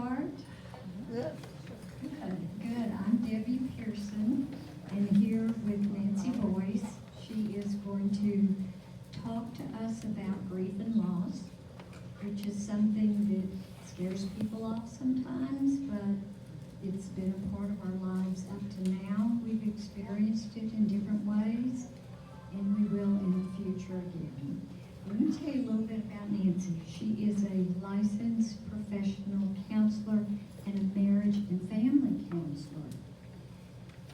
start? Good. Good. I'm Debbie Pearson, and here with Nanci Boise. She is going to talk to us about grief and loss, which is something that scares people off sometimes, but it's been a part of our lives up to now. We've experienced it in different ways, and we will in the future again. Let me tell you a little bit about Nanci. She is a licensed professional counselor and a marriage and family counselor.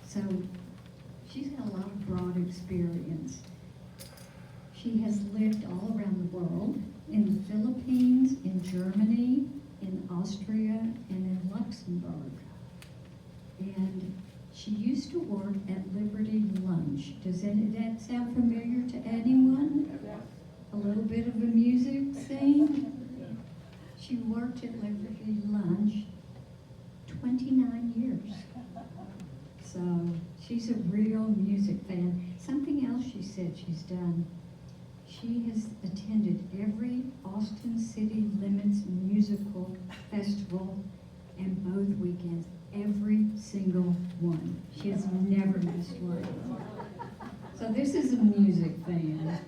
So she's got a lot of broad experience. She has lived all around the world, in the Philippines, in Germany, in Austria, and in Luxembourg. And she used to work at Liberty Lunch. Does that sound familiar to anyone? A little bit of a music scene? She worked at Liberty Lunch 29 years. So she's a real music fan. Something else she said she's done. She has attended every Austin City Limits musical festival and both weekends, every single one. She has never missed one. So this is a music fan.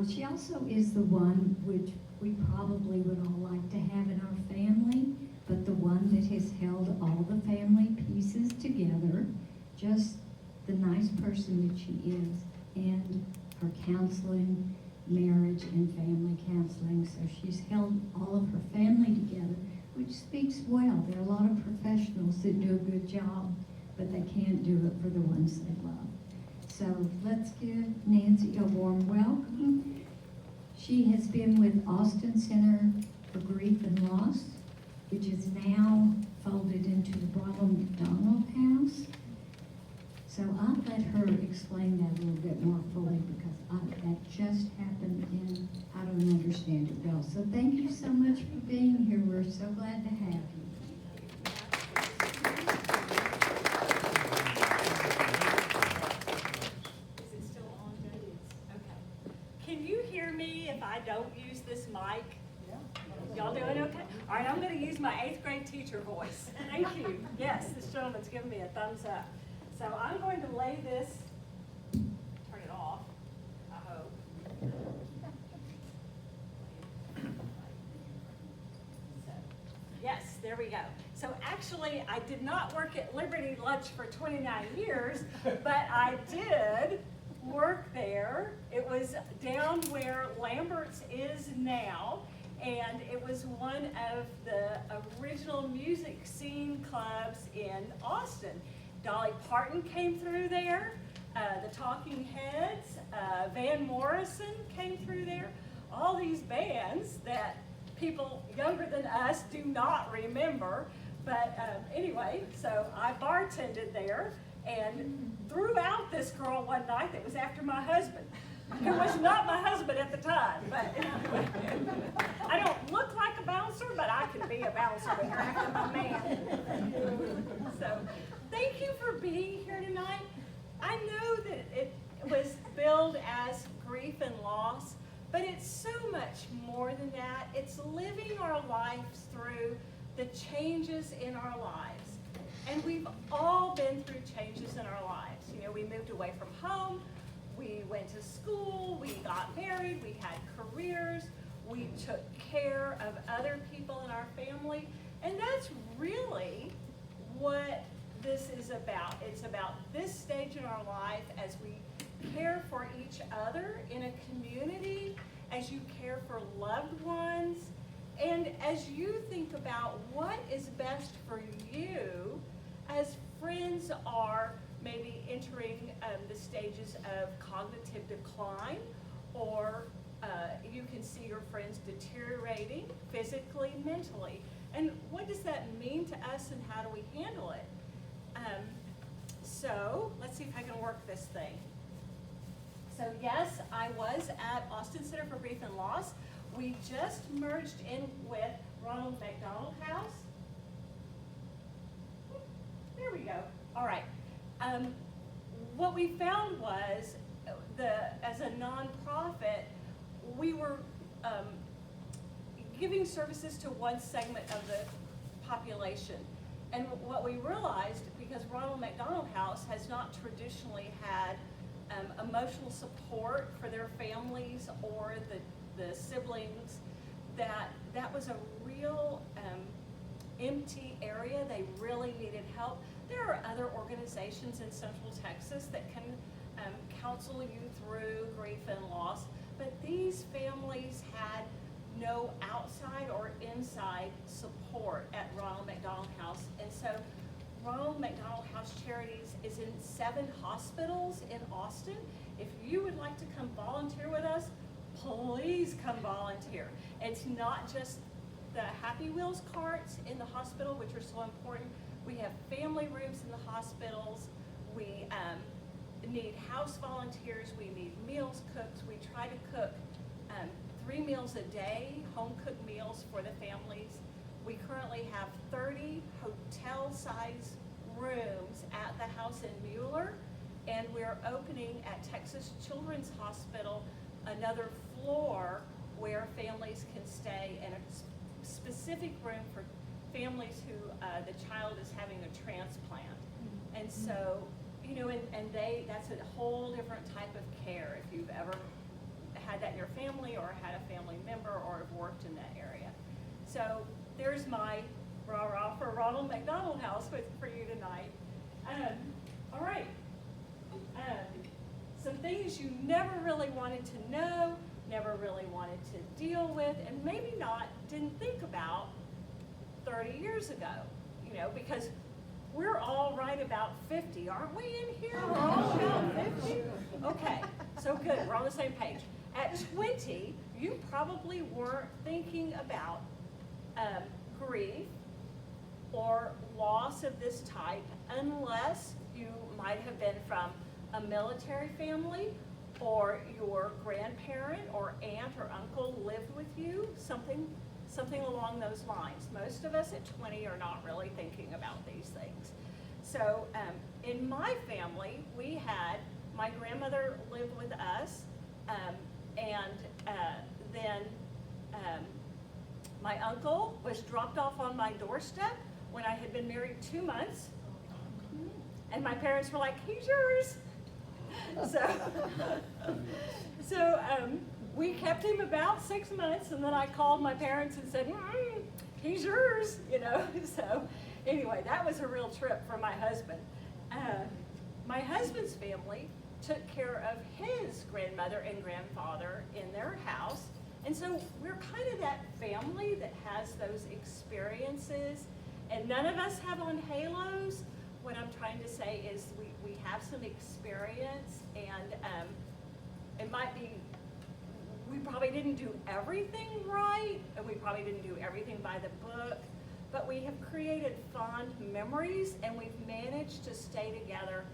She also is the one which we probably would all like to have in our family, but the one that has held all the family pieces together, just the nice person that she is, and her counseling, marriage and family counseling. So she's held all of her family together, which speaks well. There are a lot of professionals that do a good job, but they can't do it for the ones they love. So let's give Nanci a warm welcome. She has been with Austin Center for Grief and Loss, which is now folded into the Ronald McDonald House. So I'll let her explain that a little bit more fully because that just happened and I don't understand it well. So thank you so much for being here. We're so glad to have you. Is it still on? Okay. Can you hear me if I don't use this mic? Y'all doing okay? All right, I'm going to use my 8th grade teacher voice. Thank you. Yes, this gentleman's giving me a thumbs up. So I'm going to lay this, turn it off, I hope. So, yes, there we go. So actually, I did not work at Liberty Lunch for 29 years, but I did work there. It was down where Lambert's is now. And it was one of the original music scene clubs in Austin. Dolly Parton came through there, the Talking Heads, Van Morrison came through there. All these bands that people younger than us do not remember. But anyway, so I bartended there and threw out this girl one night that was after my husband. Who was not my husband at the time, but I don't look like a bouncer, but I can be a bouncer when you're after my man. So, thank you for being here tonight. I know that it was billed as grief and loss, but it's so much more than that. It's living our lives through the changes in our lives. And we've all been through changes in our lives. You know, we moved away from home. We went to school, we got married, we had careers, we took care of other people in our family, and that's really what this is about. It's about this stage in our life as we care for each other in a community, as you care for loved ones, and as you think about what is best for you as friends are maybe entering the stages of cognitive decline, or you can see your friends deteriorating physically, mentally. And what does that mean to us and how do we handle it? So let's see if I can work this thing. So yes, I was at Austin Center for Grief and Loss. We just merged in with Ronald McDonald House. There we go. All right. What we found was, as a nonprofit, we were giving services to one segment of the population. And what we realized, because Ronald McDonald House has not traditionally had emotional support for their families or the siblings, that was a real empty area. They really needed help. There are other organizations in Central Texas that can counsel you through grief and loss, but these families had no outside or inside support at Ronald McDonald House. And so Ronald McDonald House Charities is in 7 hospitals in Austin. If you would like to come volunteer with us, please come volunteer. It's not just the Happy Wheels carts in the hospital, which are so important. We have family rooms in the hospitals. We need house volunteers. We need meals cooked. We try to cook 3 meals a day, home-cooked meals for the families. We currently have 30 hotel-size rooms at the house in Mueller, and we're opening at Texas Children's Hospital another floor where families can stay in a specific room for families who the child is having a transplant. And so, you know, and that's a whole different type of care if you've ever had that in your family or had a family member or have worked in that area. So there's my rah-rah for Ronald McDonald House for you tonight. All right. Some things you never really wanted to know, never really wanted to deal with, and maybe didn't think about 30 years ago, you know, because we're all right about 50, aren't we in here? We're all about 50? Okay, so good, we're on the same page. At 20, you probably weren't thinking about grief or loss of this type unless you might have been from a military family or your grandparent or aunt or uncle lived with you, something along those lines. Most of us at 20 are not really thinking about these things. So in my family, my grandmother lived with us, and then my uncle was dropped off on my doorstep when I had been married 2 months, and my parents were like, "He's yours." So we kept him about 6 months, and then I called my parents and said, "He's yours," you know. So anyway, that was a real trip for my husband. My husband's family took care of his grandmother and grandfather in their house, and so we're kind of that family that has those experiences, and none of us have on halos. What I'm trying to say is we have some experience, and it might be, we probably didn't do everything right, and we probably didn't do everything by the book, but we have created fond memories, and we've managed to stay together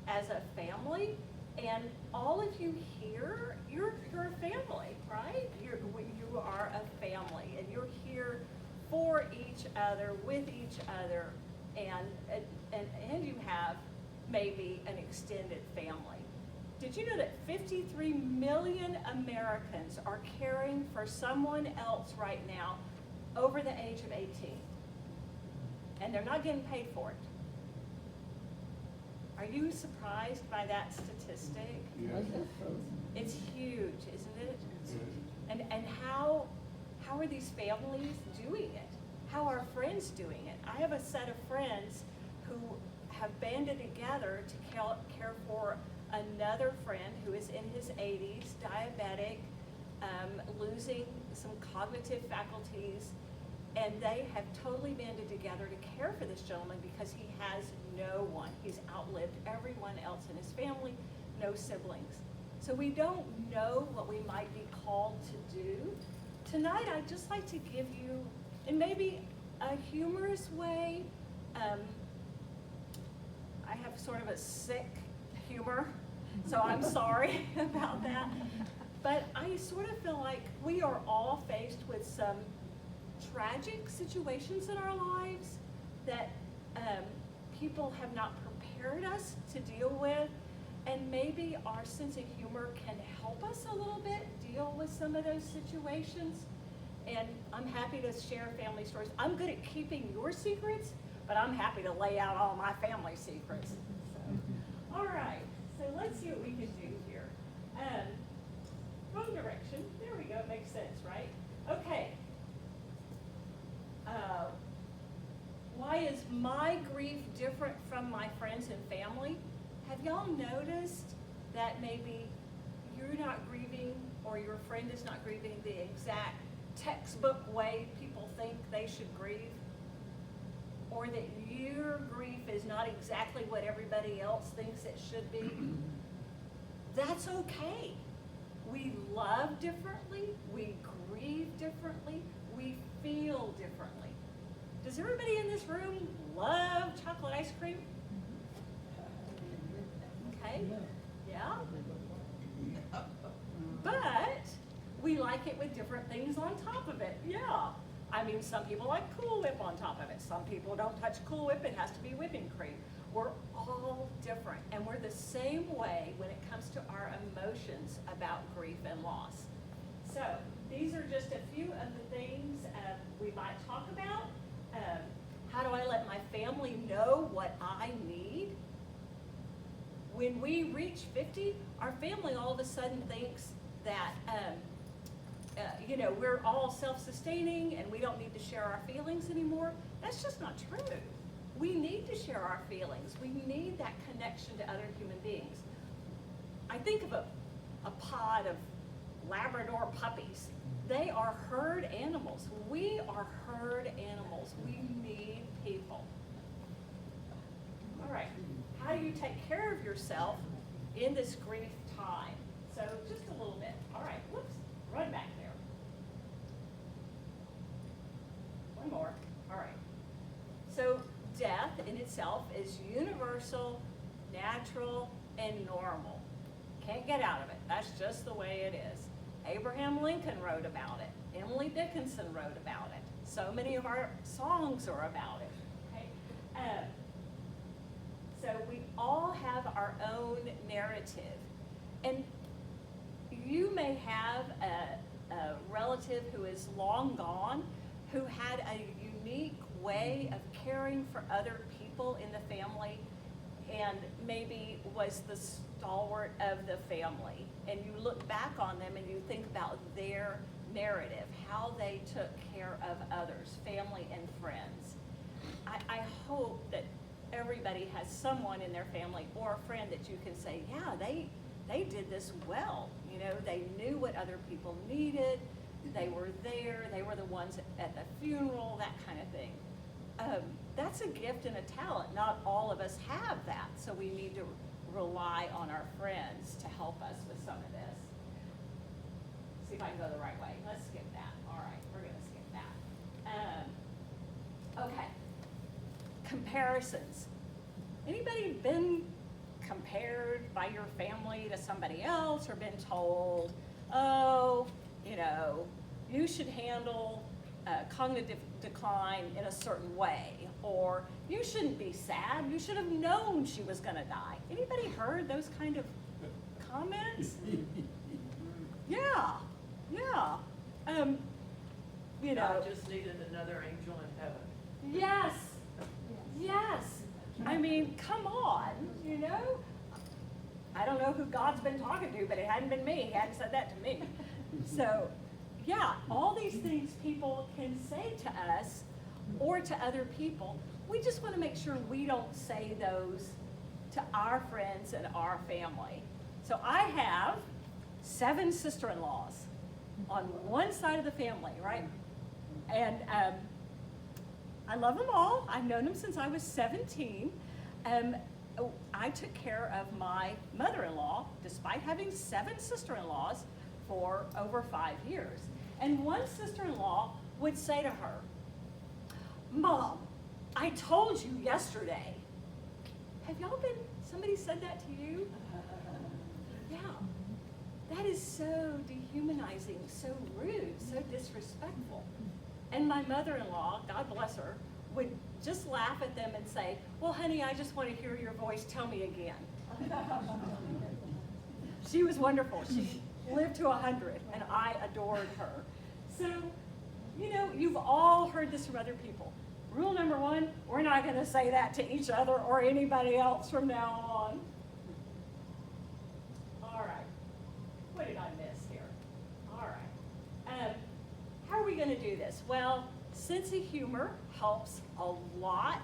as a family. And all of you here, you're a family, right? You are a family, and you're here for each other, with each other, and you have maybe an extended family. Did you know that 53 million Americans are caring for someone else right now over the age of 18? And they're not getting paid for it. Are you surprised by that statistic? Yes. It's huge, isn't it? And how are these families doing it? How are friends doing it? I have a set of friends who have banded together to care for another friend who is in his 80s, diabetic, losing some cognitive faculties, and they have totally banded together to care for this gentleman because he has no one. He's outlived everyone else in his family, no siblings. So we don't know what we might be called to do. Tonight, I'd just like to give you, in maybe a humorous way, I have sort of a sick humor, so I'm sorry about that. But I sort of feel like we are all faced with some tragic situations in our lives that people have not prepared us to deal with, and maybe our sense of humor can help us a little bit deal with some of those situations. And I'm happy to share family stories. I'm good at keeping your secrets, but I'm happy to lay out all my family secrets. So, all right, so let's see what we can do here. Wrong direction. There we go. It makes sense, right? Okay. Why is my grief different from my friends and family? Have y'all noticed that maybe you're not grieving or your friend is not grieving the exact textbook way people think they should grieve? Or that your grief is not exactly what everybody else thinks it should be? That's okay. We love differently, we grieve differently, we feel differently. Does everybody in this room love chocolate ice cream? Okay, yeah. But we like it with different things on top of it, yeah. I mean, some people like Cool Whip on top of it. Some people don't touch Cool Whip, it has to be whipping cream. We're all different, and we're the same way when it comes to our emotions about grief and loss. So these are just a few of the things we might talk about. How do I let my family know what I need? When we reach 50, our family all of a sudden thinks that we're all self-sustaining and we don't need to share our feelings anymore. That's just not true. We need to share our feelings. We need that connection to other human beings. I think of a pod of Labrador puppies. They are herd animals. We are herd animals. We need people. All right, how do you take care of yourself in this grief time? So just a little bit. All right, whoops, run back there. One more, all right. So death in itself is universal, natural, and normal. Can't get out of it. That's just the way it is. Abraham Lincoln wrote about it. Emily Dickinson wrote about it. So many of our songs are about it. Okay? So we all have our own narrative. And you may have a relative who is long gone, who had a unique way of caring for other people in the family and maybe was the stalwart of the family. And you look back on them and you think about their narrative, how they took care of others, family and friends. I hope that everybody has someone in their family or a friend that you can say, yeah, they did this well. You know, they knew what other people needed. They were there. They were the ones at the funeral, that kind of thing. That's a gift and a talent. Not all of us have that, so we need to rely on our friends to help us with some of this. See if I can go the right way. Let's skip that. All right, we're going to skip that. Okay, comparisons. Anybody been compared by your family to somebody else or been told, oh, you should handle cognitive decline in a certain way, or you shouldn't be sad, you should have known she was going to die. Anybody heard those kind of comments? Yeah. God just needed another angel in heaven. Yes. I mean, come on, I don't know who God's been talking to, but it hadn't been me. He hadn't said that to me. So, yeah, all these things people can say to us or to other people. We just want to make sure we don't say those to our friends and our family. So I have 7 sister-in-laws on one side of the family, right? And I love them all. I've known them since I was 17. I took care of my mother-in-law, despite having 7 sister-in-laws, for over 5 years. And one sister-in-law would say to her, Mom, I told you yesterday. Have y'all somebody said that to you? Yeah. That is so dehumanizing, so rude, so disrespectful. And my mother-in-law, God bless her, would just laugh at them and say, well, honey, I just want to hear your voice. Tell me again. She was wonderful. She lived to 100, and I adored her. So You know, you've all heard this from other people. Rule number one, we're not going to say that to each other or anybody else from now on. All right. What did I miss here? All right. How are we going to do this? Well, sense of humor helps a lot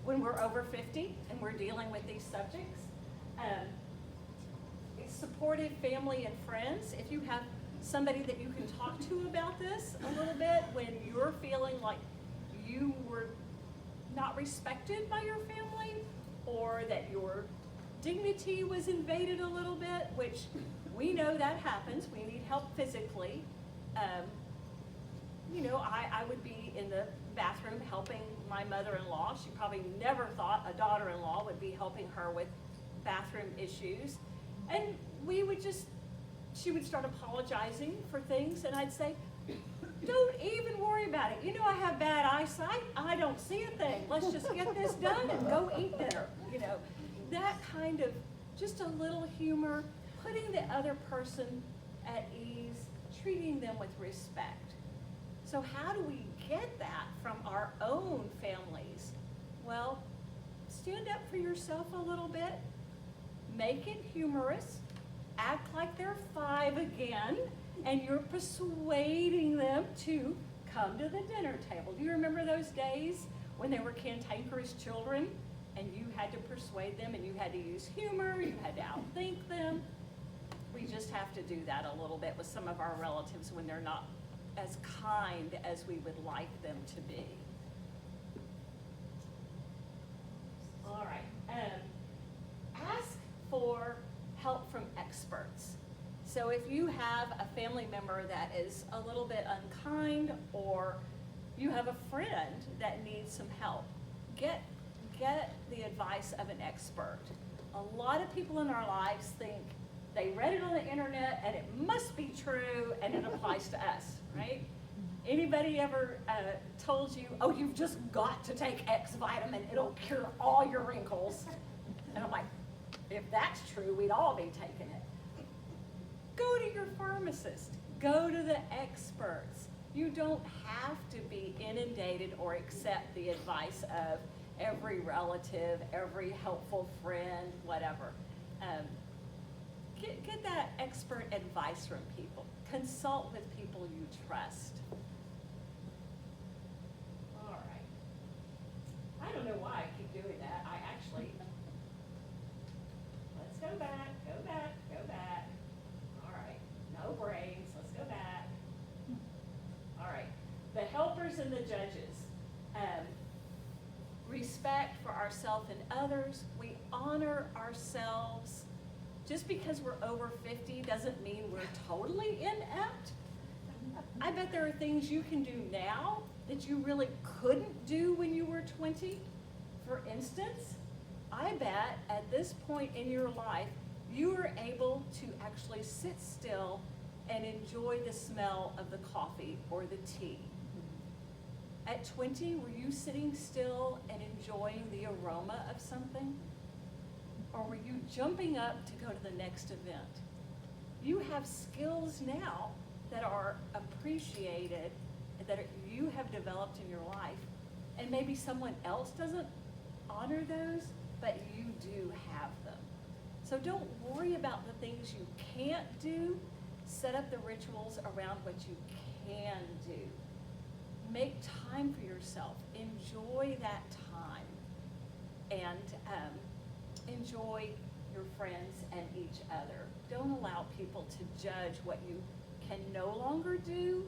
when we're over 50 and we're dealing with these subjects. Supportive family and friends. If you have somebody that you can talk to about this a little bit when you're feeling like you were not respected by your family, or that your dignity was invaded a little bit, which we know that happens. We need help physically. You know, I would be in the bathroom helping my mother-in-law. She probably never thought a daughter-in-law would be helping her with bathroom issues. And she would start apologizing for things, and I'd say, don't even worry about it. You know, I have bad eyesight. I don't see a thing. Let's just get this done and go eat dinner. You know, that kind of, just a little humor, putting the other person at ease, treating them with respect. So how do we get that from our own families? Well, stand up for yourself a little bit. Make it humorous. Act like they're 5 again, and you're persuading them to come to the dinner table. Do you remember those days when they were cantankerous children and you had to persuade them and you had to use humor, you had to outthink them? We just have to do that a little bit with some of our relatives when they're not as kind as we would like them to be. All right. Ask for help from experts. So if you have a family member that is a little bit unkind, or you have a friend that needs some help, get the advice of an expert. A lot of people in our lives think they read it on the internet and it must be true and it applies to us, right? Anybody ever told you, oh, you've just got to take X vitamin, it'll cure all your wrinkles? And I'm like, if that's true, we'd all be taking it. Go to your pharmacist. Go to the experts. You don't have to be inundated or accept the advice of every relative, every helpful friend, whatever. Get that expert advice from people. Consult with people you trust. All right. I don't know why I keep doing that. Let's go back, go back, go back. All right, no brains, let's go back. All right, the helpers and the judges. Respect for ourselves and others. We honor ourselves. Just because we're over 50 doesn't mean we're totally inept. I bet there are things you can do now that you really couldn't do when you were 20. For instance, I bet at this point in your life, you are able to actually sit still and enjoy the smell of the coffee or the tea. At 20, were you sitting still and enjoying the aroma of something? Or were you jumping up to go to the next event? You have skills now that are appreciated, that you have developed in your life, and maybe someone else doesn't honor those, but you do have them. So don't worry about the things you can't do. Set up the rituals around what you can do. Make time for yourself. Enjoy that time. And enjoy your friends and each other. Don't allow people to judge what you can no longer do.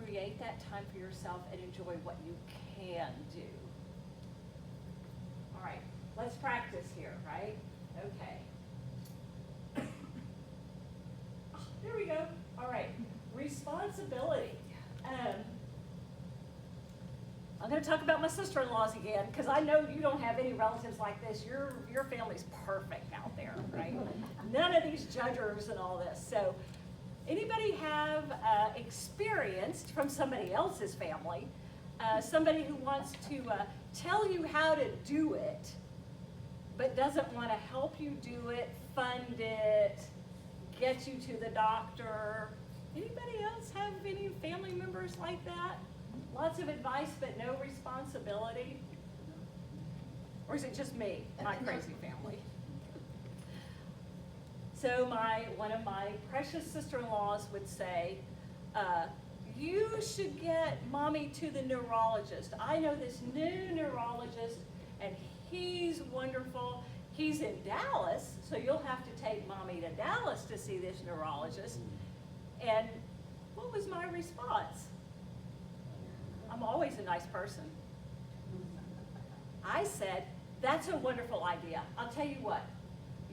Create that time for yourself and enjoy what you can do. All right, let's practice here, right? Okay. There we go. All right, responsibility. I'm going to talk about my sister-in-laws again, because I know you don't have any relatives like this. Your family's perfect out there, right? None of these judgers and all this. So anybody have experienced from somebody else's family, somebody who wants to tell you how to do it, but doesn't want to help you do it, fund it, get you to the doctor, Anybody else have any family members like that? Lots of advice, but no responsibility? Or is it just me, my crazy family? So one of my precious sister-in-laws would say, you should get mommy to the neurologist. I know this new neurologist, and he's wonderful. He's in Dallas, so you'll have to take mommy to Dallas to see this neurologist. And what was my response? I'm always a nice person. I said, that's a wonderful idea. I'll tell you what,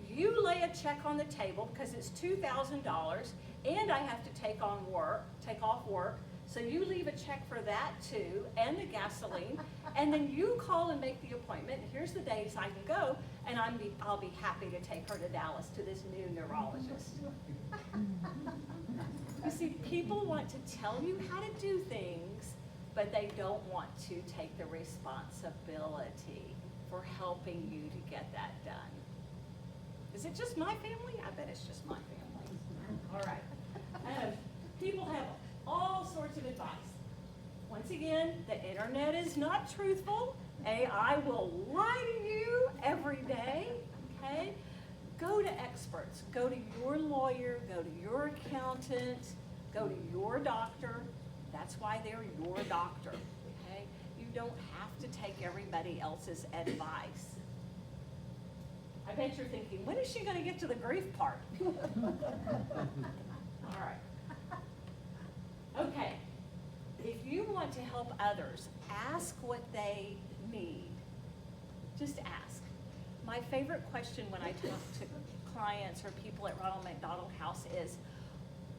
you lay a check on the table because it's $2,000 and I have to take off work. So you leave a check for that too, and the gasoline, and then you call and make the appointment. Here's the days I can go, and I'll be happy to take her to Dallas to this new neurologist. You see, people want to tell you how to do things, but they don't want to take the responsibility for helping you to get that done. Is it just my family? I bet it's just my family. All right. People have all sorts of advice. Once again, the internet is not truthful. AI will lie to you every day, okay? Go to experts. Go to your lawyer, go to your accountant, go to your doctor. That's why they're your doctor, okay? You don't have to take everybody else's advice. I bet you're thinking, when is she going to get to the grief part? All right. Okay. If you want to help others, ask what they need. Just ask. My favorite question when I talk to clients or people at Ronald McDonald House is,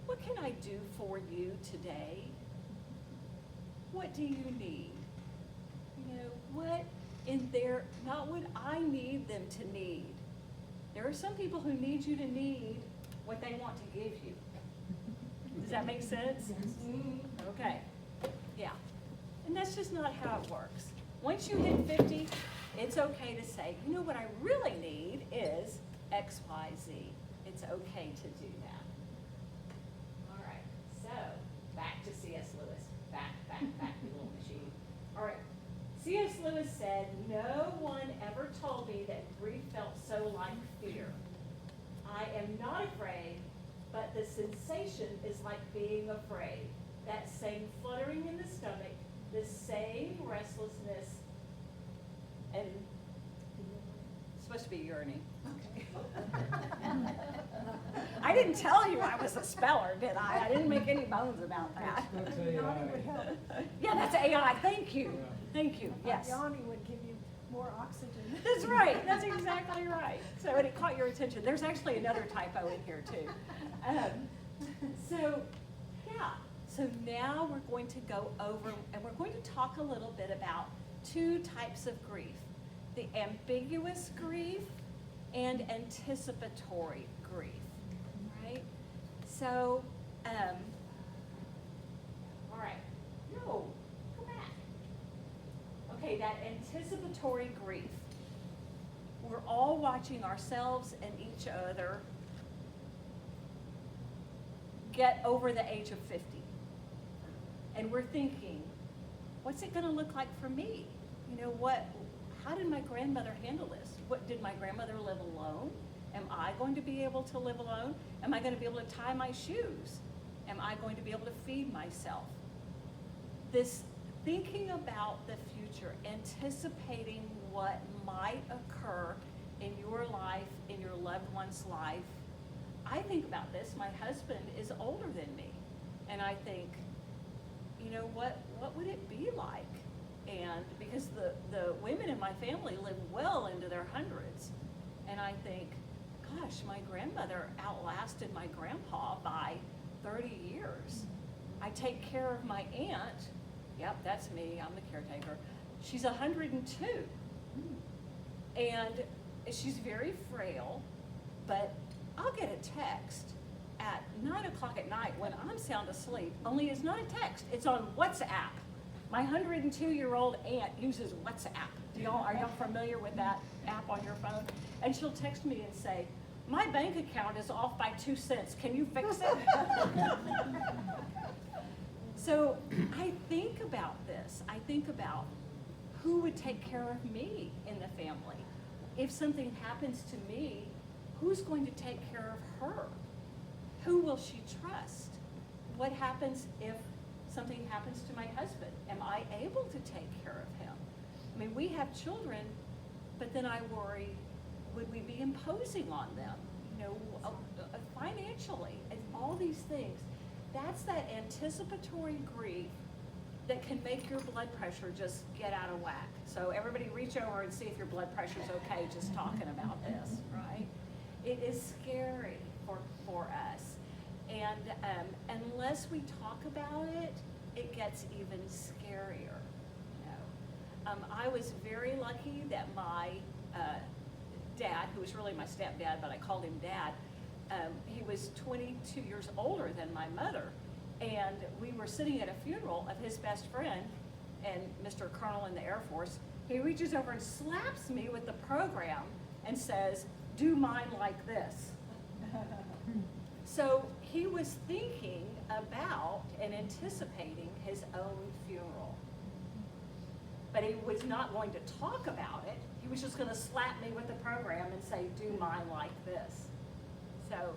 what can I do for you today? What do you need? You know, what in there, not what I need them to need. There are some people who need you to need what they want to give you. Does that make sense? Okay. Yeah. And that's just not how it works. Once you hit 50, it's okay to say, you know what I really need is X, Y, Z. It's okay to do that. All right. So, back to C.S. Lewis. Back, you little machine. All right. C.S. Lewis said, no one ever told me that grief felt so like fear. I am not afraid, but the sensation is like being afraid. That same fluttering in the stomach, the same restlessness, and it's supposed to be yearning. Okay. I didn't tell you I was a speller, did I? I didn't make any bones about that. That's AI. Yeah, that's AI. Thank you. Thank you. Yes. Yawning would give you more oxygen. That's right. That's exactly right. So, and it caught your attention. There's actually another typo in here too. So, yeah. So now we're going to go over and we're going to talk a little bit about two types of grief. The ambiguous grief and anticipatory grief, right? So, all right. No, go back. Okay, that anticipatory grief. We're all watching ourselves and each other get over the age of 50. And we're thinking, what's it going to look like for me? You know, how did my grandmother handle this? Did my grandmother live alone? Am I going to be able to live alone? Am I going to be able to tie my shoes? Am I going to be able to feed myself? This thinking about the future, anticipating what might occur in your life, in your loved one's life. I think about this. My husband is older than me. And I think, you know, what would it be like? And because the women in my family live well into their hundreds. And I think, gosh, my grandmother outlasted my grandpa by 30 years. I take care of my aunt. Yep, that's me, I'm the caretaker. She's 102. And she's very frail, but I'll get a text at 9 o'clock at night when I'm sound asleep, only it's not a text, it's on WhatsApp. My 102-year-old aunt uses WhatsApp. Are y'all familiar with that app on your phone? And she'll text me and say, my bank account is off by 2 cents. Can you fix it? So I think about this. I think about who would take care of me in the family. If something happens to me, who's going to take care of her? Who will she trust? What happens if something happens to my husband? Am I able to take care of him? I mean, we have children, but then I worry, would we be imposing on them, you know, financially, and all these things. That's that anticipatory grief that can make your blood pressure just get out of whack. So everybody reach over and see if your blood pressure's okay just talking about this, right? It is scary for us. And unless we talk about it, it gets even scarier. You know? I was very lucky that my dad, who was really my stepdad, but I called him Dad, he was 22 years older than my mother. And we were sitting at a funeral of his best friend, and Mr. Colonel in the Air Force, he reaches over and slaps me with the program and says, "Do mine like this." So he was thinking about and anticipating his own funeral. But he was not going to talk about it. He was just going to slap me with the program and say, "Do mine like this." So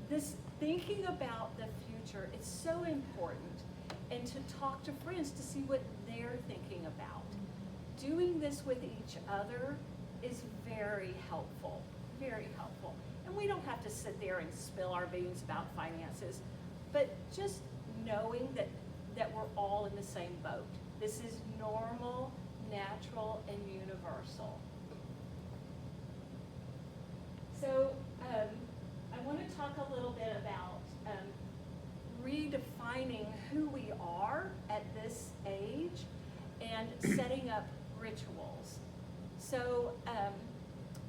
this thinking about the future, it's so important. And to talk to friends to see what they're thinking about. Doing this with each other is very helpful, very helpful. And we don't have to sit there and spill our beans about finances, but just knowing that we're all in the same boat. This is normal, natural, and universal. So I want to talk a little bit about redefining who we are at this age and setting up rituals. So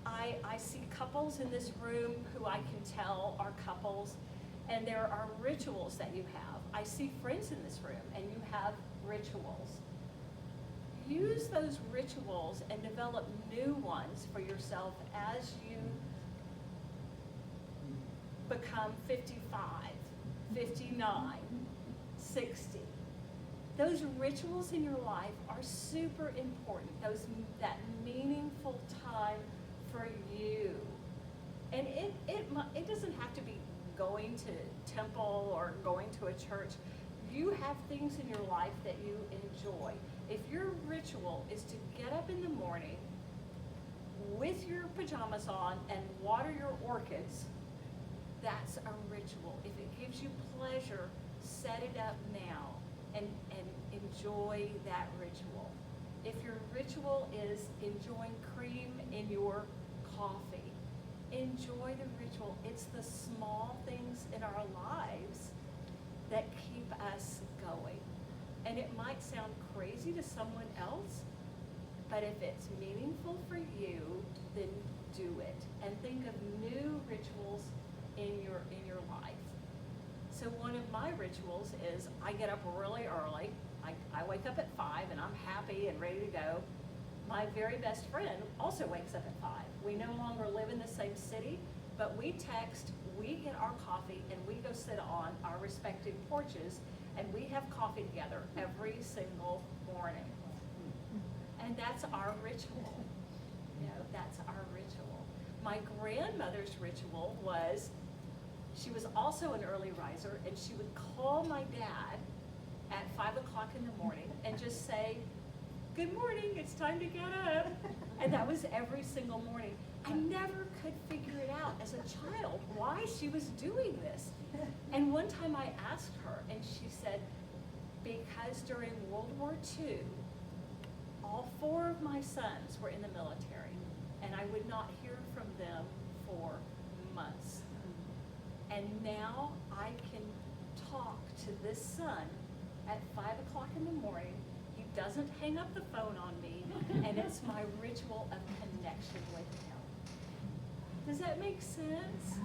I see couples in this room who I can tell are couples, and there are rituals that you have. I see friends in this room, and you have rituals. Use those rituals and develop new ones for yourself as you become 55, 59, 60. Those rituals in your life are super important. That meaningful time for you. And it doesn't have to be going to temple or going to a church. You have things in your life that you enjoy. If your ritual is to get up in the morning with your pajamas on and water your orchids, that's a ritual. If it gives you pleasure, set it up now and enjoy that ritual. If your ritual is enjoying cream in your coffee, enjoy the ritual. It's the small things in our lives that keep us going. And it might sound crazy to someone else, but if it's meaningful for you, then do it. And think of new rituals in your life. So one of my rituals is I get up really early. I wake up at 5 and I'm happy and ready to go. My very best friend also wakes up at 5. We no longer live in the same city, but we text, we get our coffee, and we go sit on our respective porches, and we have coffee together every single morning. And that's our ritual. You know, that's our ritual. My grandmother's ritual was, she was also an early riser, and she would call my dad at 5 o'clock in the morning and just say, "Good morning, it's time to get up." And that was every single morning. I never could figure it out as a child why she was doing this. And one time I asked her, and she said, because during World War II, all 4 of my sons were in the military, and I would not hear from them for months. And now I can talk to this son at 5 o'clock in the morning. He doesn't hang up the phone on me, and it's my ritual of connection with him. Does that make sense?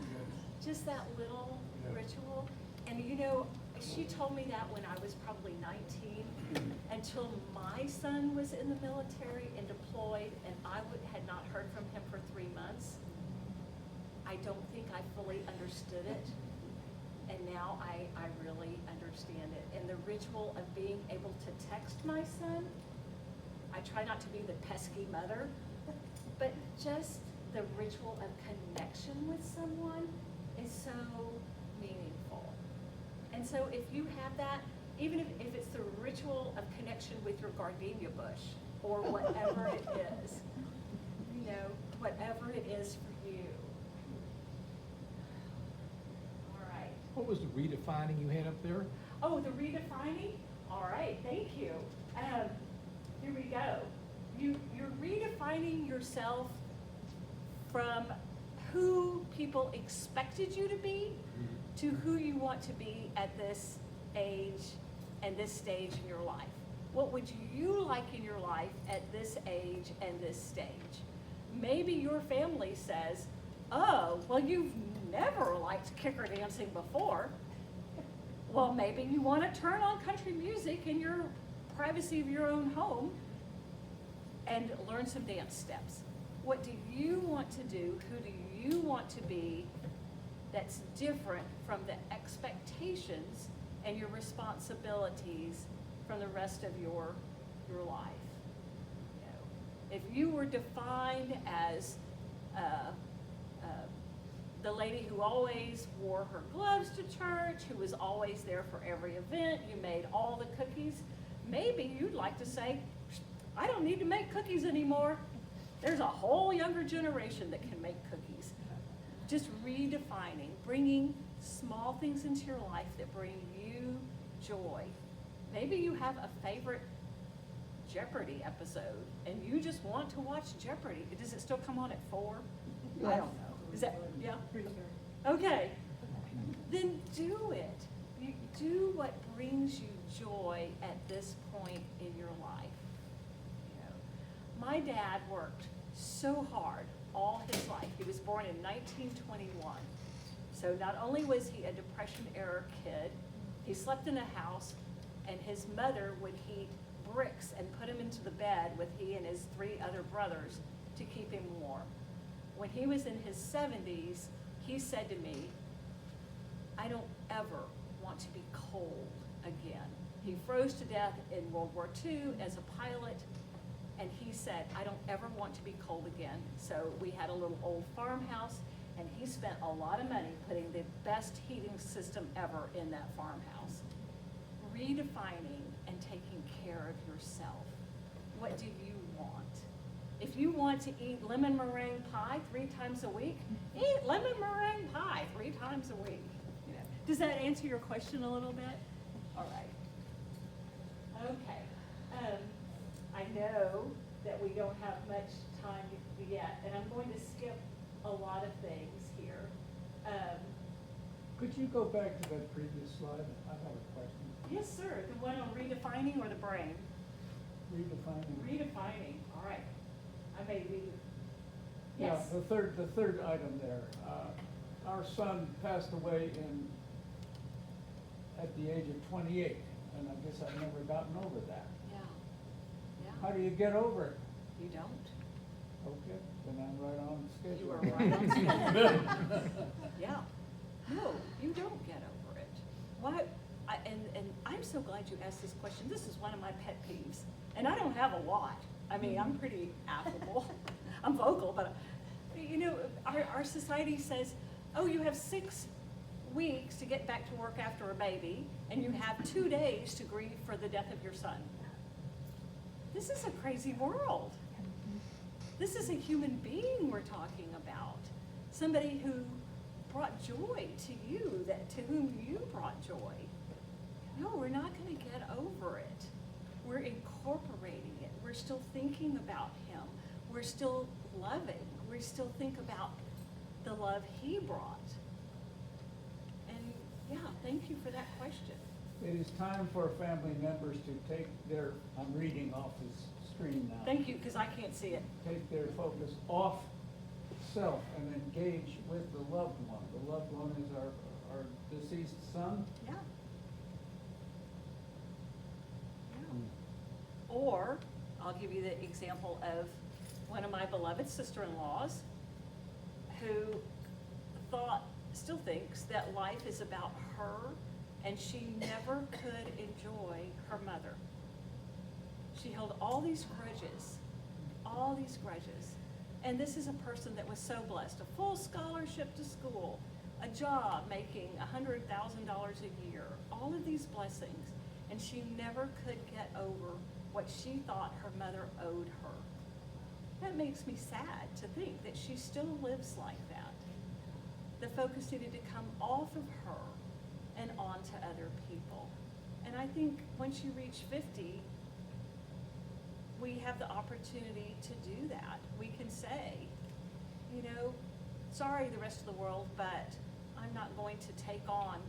Just that little ritual. And you know, she told me that when I was probably 19, until my son was in the military and deployed, and I had not heard from him for 3 months. I don't think I fully understood it. And now I really understand it. And the ritual of being able to text my son, I try not to be the pesky mother, but just the ritual of connection with someone is so meaningful. And so if you have that, even if it's the ritual of connection with your gardenia bush or whatever it is, you know, whatever it is for you. All right. What was the redefining you had up there? Oh, the redefining? All right, thank you. Here we go. You're redefining yourself from who people expected you to be to who you want to be at this age and this stage in your life. What would you like in your life at this age and this stage? Maybe your family says, oh, well, you've never liked kicker dancing before. Well, maybe you want to turn on country music in your privacy of your own home and learn some dance steps. What do you want to do? Who do you want to be that's different from the expectations and your responsibilities from the rest of your life? You know, if you were defined as the lady who always wore her gloves to church, who was always there for every event, you made all the cookies, maybe you'd like to say, I don't need to make cookies anymore. There's a whole younger generation that can make cookies. Just redefining, bringing small things into your life that bring you joy. Maybe you have a favorite Jeopardy episode and you just want to watch Jeopardy. Does it still come on at 4? I don't know. Is that, yeah? Okay. Then do it. You do what brings you joy at this point in your life. You know, my dad worked so hard all his life. He was born in 1921. So not only was he a Depression-era kid, he slept in a house, and his mother would heat bricks and put him into the bed with he and his 3 other brothers to keep him warm. When he was in his 70s, he said to me, I don't ever want to be cold again. He froze to death in World War II as a pilot, and he said, I don't ever want to be cold again. So we had a little old farmhouse, and he spent a lot of money putting the best heating system ever in that farmhouse. Redefining and taking care of yourself. What do you want? If you want to eat lemon meringue pie 3 times a week, eat lemon meringue pie 3 times a week. You know, does that answer your question a little bit? All right. Okay. I know that we don't have much time yet, and I'm going to skip a lot of things here. Could you go back to that previous slide? I have a question. Yes, sir. The one on redefining or the brain? Redefining. Redefining. All right. I may read it. Yeah, Yes. the third item there. Our son passed away at the age of 28, and I guess I've never gotten over that. Yeah. Yeah. How do you get over it? You don't. Okay, then I'm right on schedule. You are right on schedule. Yeah. No, you don't get over it. Why? And I'm so glad you asked this question. This is one of my pet peeves. And I don't have a lot. I mean, I'm pretty affable. I'm vocal, but you know, our society says, oh, you have 6 weeks to get back to work after a baby, and you have 2 days to grieve for the death of your son. This is a crazy world. This is a human being we're talking about. Somebody who brought joy to you, to whom you brought joy. No, we're not going to get over it. We're incorporating it. We're still thinking about him. We're still loving. We still think about the love he brought. And yeah, thank you for that question. It is time for family members to take their, I'm reading off this screen now. Thank you, because I can't see it. Take their focus off self and engage with the loved one. The loved one is our deceased son. Yeah. Or, I'll give you the example of one of my beloved sister-in-laws who still thinks that life is about her, and she never could enjoy her mother. She held all these grudges. And this is a person that was so blessed, a full scholarship to school, a job making $100,000 a year, all of these blessings, and she never could get over what she thought her mother owed her. That makes me sad to think that she still lives like that. The focus needed to come off of her and onto other people. And I think once you reach 50, we have the opportunity to do that. We can say, you know, sorry the rest of the world, but I'm not going to take on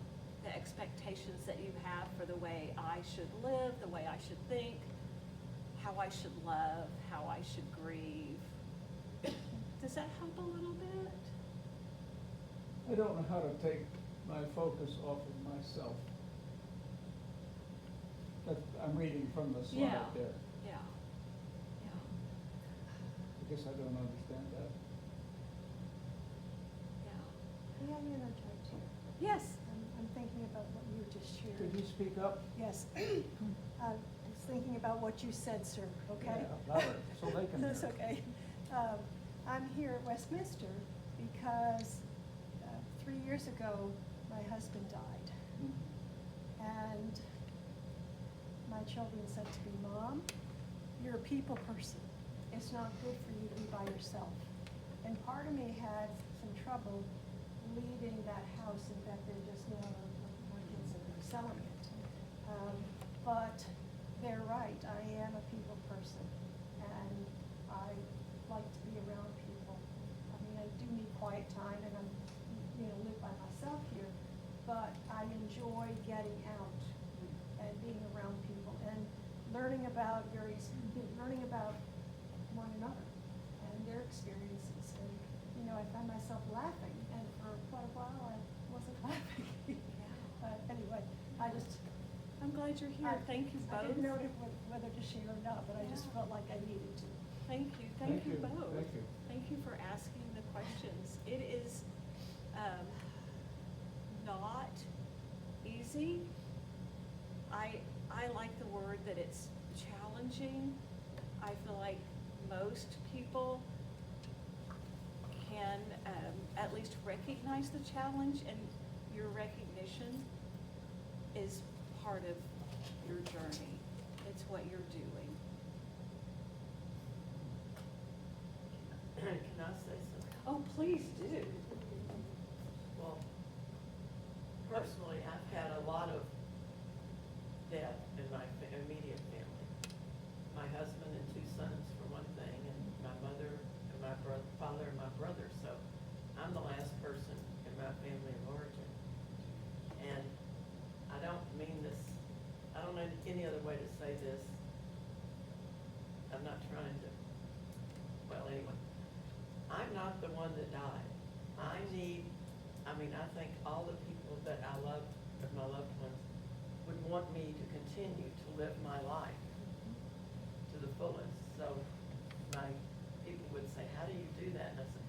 the expectations that you have for the way I should live, the way I should think, how I should love, how I should grieve. Does that help a little bit? I don't know how to take my focus off of myself. I'm reading from the slide there. Yeah. I guess I don't understand that. Yeah. May I interject here? Yes. I'm thinking about what you just shared. Could you speak up? Yes. I was thinking about what you said, sir, okay? Yeah, louder, so they can hear. That's okay. I'm here at Westminster because 3 years ago, my husband died. Mhm. And my children said to me, Mom, you're a people person. It's not good for you to be by yourself. And part of me had some trouble leaving that house. In fact, they're just now, my kids are selling it. But they're right, I am a people person. And I like to be around people. I mean, I do need quiet time, and I'm, live by myself here. But I enjoy getting out and being around people and learning about one another and their experiences. And, I find myself laughing, and for quite a while I wasn't laughing. But anyway, I'm glad you're here. Thank you both. I didn't know whether to share or not, but I just felt like I needed to. Thank you. Thank Thank you you. both. Thank you. Thank you for asking the questions. It is not easy. I like the word that it's challenging. I feel like most people can at least recognize the challenge, and your recognition is part of your journey. It's what you're doing. Can I say something? Oh, please do. Well, personally, I've had a lot of death in my immediate family. My husband and 2 sons, for one thing, and my mother and my father and my brother. So I'm the last person in my family of origin. And I don't mean this, I don't know any other way to say this. I'm not trying to, well, anyway. I'm not the one that died. I think all the people that I love, my loved ones, would want me to continue to live my life to the fullest. So my people would say, how do you do that? And I said,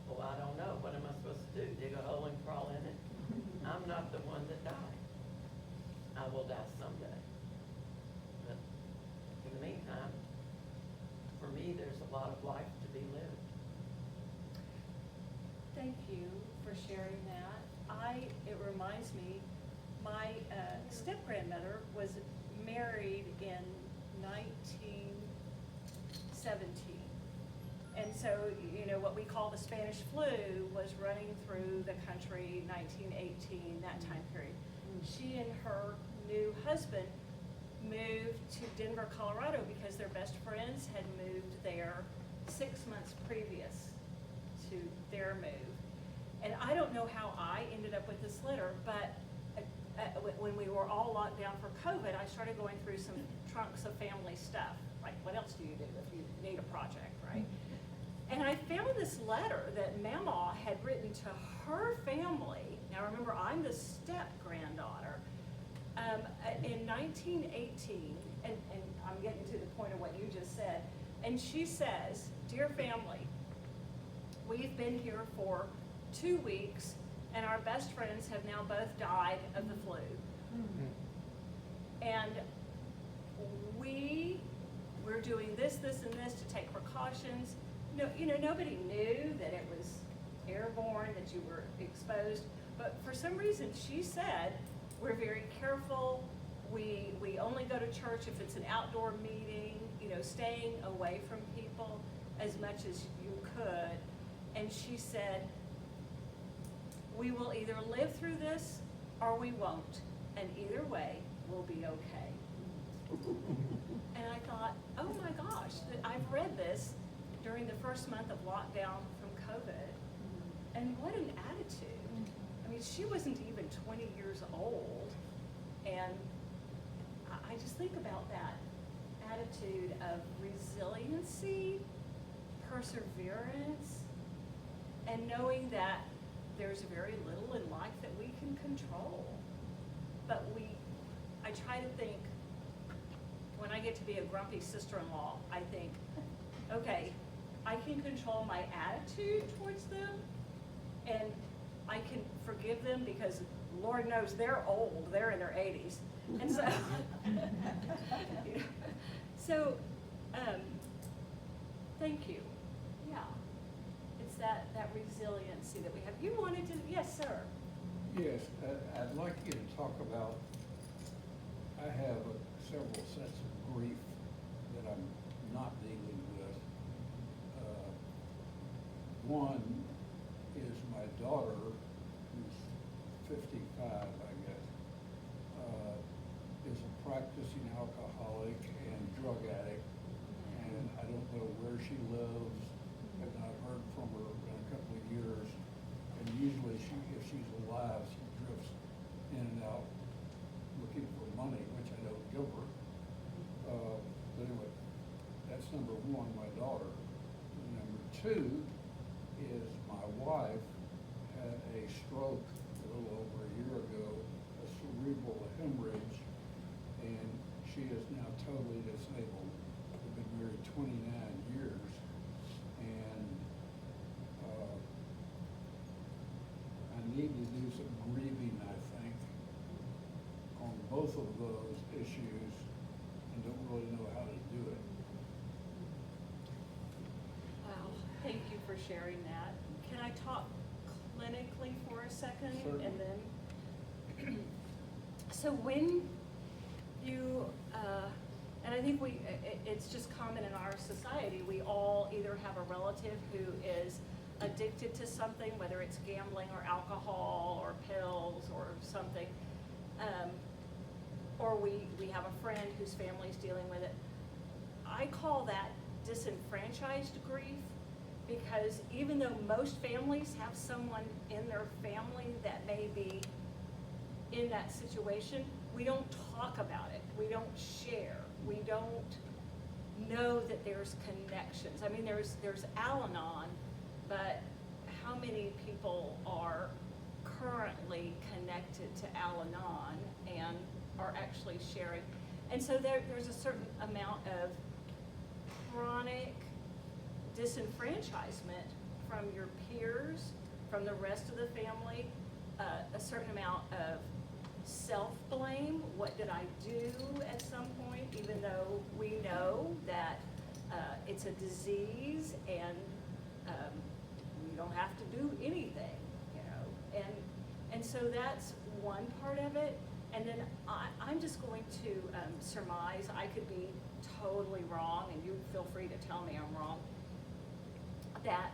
well, I don't know. What am I supposed to do? Dig a hole and crawl in it? I'm not the one that died. I will die someday. But in the meantime, for me, there's a lot of life to be lived. Thank you for sharing that. It reminds me, my step-grandmother was married in 1917. And so, what we call the Spanish flu was running through the country, 1918, that time period. She and her new husband moved to Denver, Colorado, because their best friends had moved there 6 months previous to their move. And I don't know how I ended up with this letter, but when we were all locked down for COVID, I started going through some trunks of family stuff. Like, what else do you do if you need a project, right? And I found this letter that Mama had written to her family. Now remember, I'm the step-granddaughter. In 1918, and I'm getting to the point of what you just said, and she says, dear family, we've been here for 2 weeks, and our best friends have now both died of the flu. And we're doing this, and this to take precautions. No, nobody knew that it was airborne, that you were exposed. But for some reason, she said, we're very careful. We only go to church if it's an outdoor meeting, staying away from people as much as you could. And she said, we will either live through this or we won't. And either way, we'll be okay. And I thought, oh my gosh, I've read this during the first month of lockdown from COVID. And what an attitude. I mean, she wasn't even 20 years old. And I just think about that attitude of resiliency, perseverance, and knowing that there's very little in life that we can control. But I try to think, when I get to be a grumpy sister-in-law, I think, okay, I can control my attitude towards them, and I can forgive them because Lord knows they're old, they're in their 80s. And so, so, thank you. Yeah, it's that resiliency that we have. You wanted to, yes, sir. Yes, I'd like you to talk about, I have several sets of grief that I'm not dealing with. One is my daughter, who's 55, I guess, is a practicing alcoholic and drug addict, and I don't know where she lives, have not heard from her in a couple of years. And usually if she's alive, she drifts in and out looking for money, which I don't give her. But anyway, that's number one, my daughter. And number two is my wife had a stroke a little over a year ago, a cerebral hemorrhage, and she is now totally disabled. We've been married 29 years, and I need to do some grieving, I think, on both of those issues, and don't really know how to do it. Wow, thank you for sharing that. Can I talk clinically for a second? Certainly. And then, so when you, and I think it's just common in our society, we all either have a relative who is addicted to something, whether it's gambling or alcohol or pills or something, or we have a friend whose family's dealing with it. I call that disenfranchised grief, because even though most families have someone in their family that may be in that situation, we don't talk about it, we don't share, we don't know that there's connections. I mean, there's Al-Anon, but how many people are currently connected to Al-Anon and are actually sharing? And so there's a certain amount of chronic disenfranchisement from your peers, from the rest of the family, a certain amount of self-blame. What did I do at some point, even though we know that it's a disease and we don't have to do anything, and so that's one part of it. And then I'm just going to surmise, I could be totally wrong, and you feel free to tell me I'm wrong, that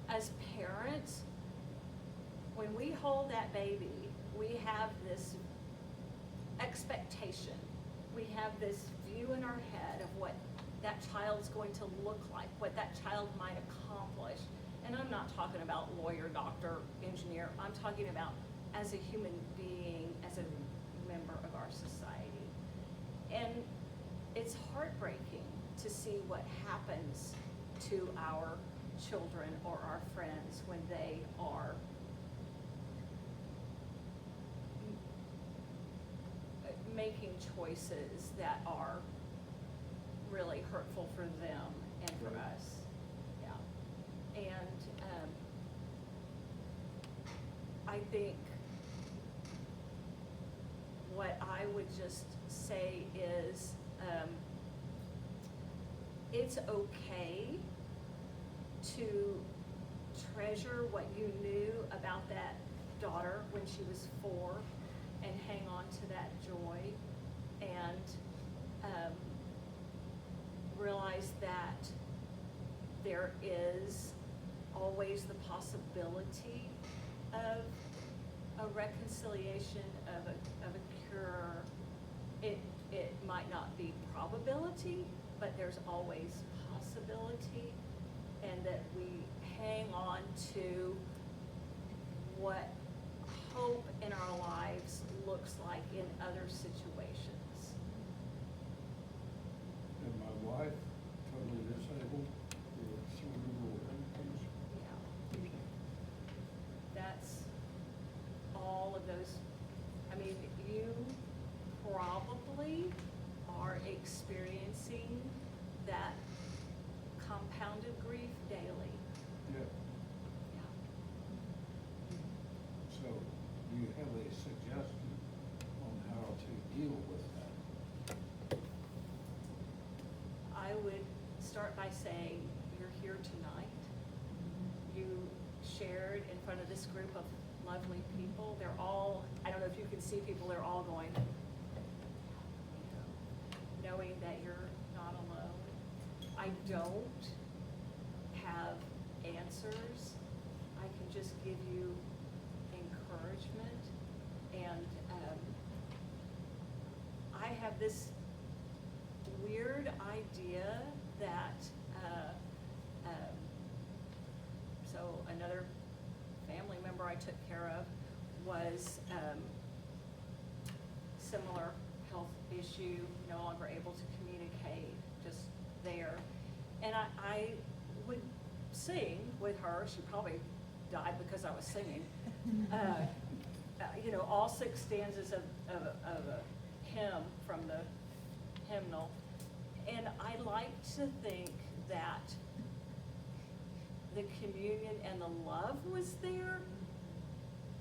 as parents, when we hold that baby, we have this expectation. We have this view in our head of what that child's going to look like, what that child might accomplish. And I'm not talking about lawyer, doctor, engineer. I'm talking about as a human being, as a member of our society. And it's heartbreaking to see what happens to our children or our friends when they are making choices that are really hurtful for them and for Right. us. Yeah. And think what I would just say is, it's okay to treasure what you knew about that daughter when she was 4 and hang on to that joy and realize that there is always the possibility of a reconciliation, of a cure. It might not be probability, but there's always possibility, and that we hang on to what hope in our lives looks like in other situations. And my wife, totally disabled, with cerebral palsy. Yeah. That's all of those, I mean, you probably are experiencing that compounded grief daily. Yeah. Yeah. So, do you have a suggestion on how to deal with that? I would start by saying, you're here tonight. You shared in front of this group of lovely people. They're all, I don't know if you can see people, they're all going, you know, knowing that you're not alone. I don't have answers. I can just give you encouragement. And I have this weird idea that, so another family member I took care of was similar health issue, no longer able to communicate, just there. And I would sing with her. She probably died because I was singing. You know, all 6 stanzas of a hymn from the hymnal. And I like to think that the communion and the love was there,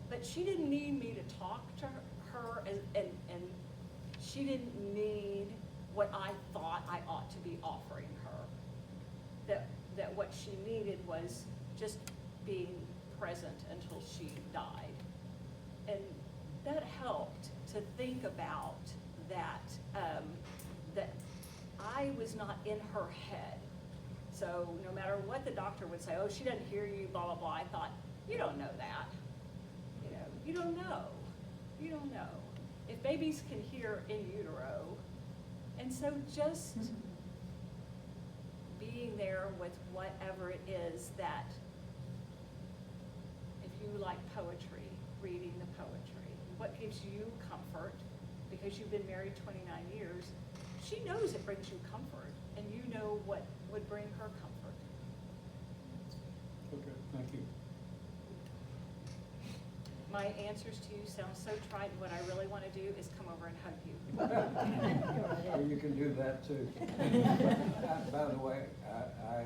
but she didn't need me to talk to her, and she didn't need what I thought I ought to be offering her. That what she needed was just being present until she died. And that helped to think about that, that I was not in her head. So no matter what the doctor would say, oh, she doesn't hear you, blah, blah, blah, I thought, you don't know that. You know, you don't know. You don't know. If babies can hear in utero. And so just being there with whatever it is that, if you like poetry, reading the poetry, what gives you comfort, because you've been married 29 years, she knows it brings you comfort, and you know what would bring her comfort. Okay, thank you. My answers to you sound so trite, and what I really want to do is come over and hug you. Or you can do that too. By the way, I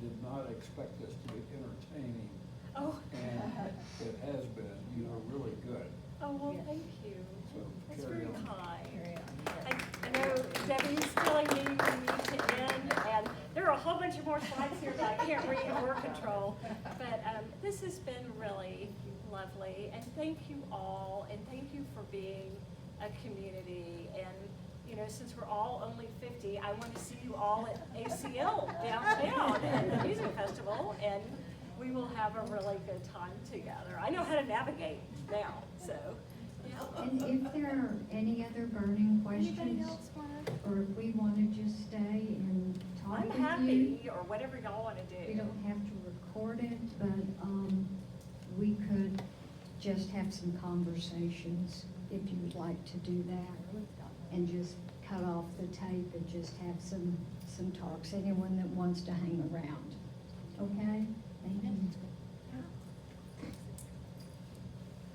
did not expect this to be entertaining, Oh. and it has been. You are really good. Oh, well, thank you. So That's carry very on. kind. I know Debbie's telling me we need to end, and there are a whole bunch of more slides here that I can't read or control. But this has been really lovely, and thank you all, and thank you for being a community. And you know, since we're all only 50, I want to see you all at ACL downtown at the music festival, and we will have a really good time together. I know how to navigate now, so. Yeah. And if there are any other burning Anybody questions, else wanna? or if we want to just stay and talk I'm with you. happy, or whatever y'all want to do. We don't have to record it, but we could just have some conversations if you would like to do that. And just cut off the tape and just have some talks, anyone that wants to hang around. Okay? Thank you.